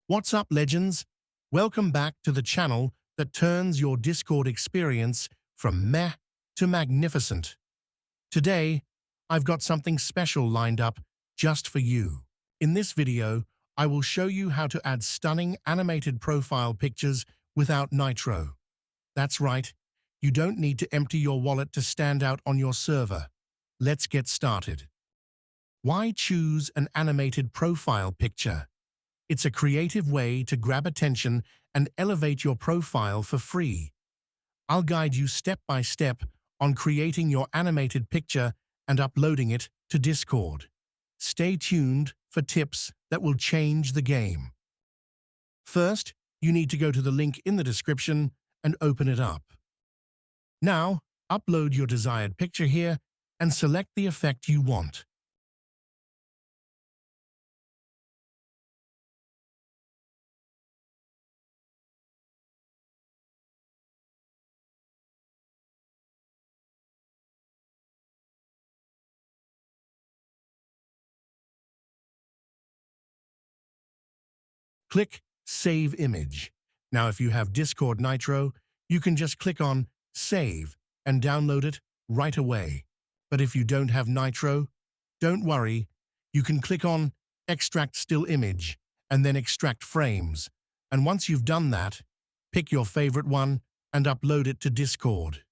What's up, legends? Welcome back to the channel that turns your Discord experience from meh to magnificent. Today, I've got something special lined up just for you. In this video, I will show you how to add stunning animated profile pictures without Nitro. That's right, you don't need to empty your wallet to stand out on your server. Let's get started. Why choose an animated profile picture? It's a creative way to grab attention and elevate your profile for free. I'll guide you step by step on creating your animated picture and uploading it to Discord. Stay tuned for tips that will change the game. First, you need to go to the link in the description and open it up. Now, upload your desired picture here and select the effect you want. Click Save Image. Now, if you have Discord Nitro, you can just click on Save and download it right away. But if you don't have Nitro, don't worry. You can click on Extract Still Image and then extract frames. And once you've done that, pick your favorite one and upload it to Discord.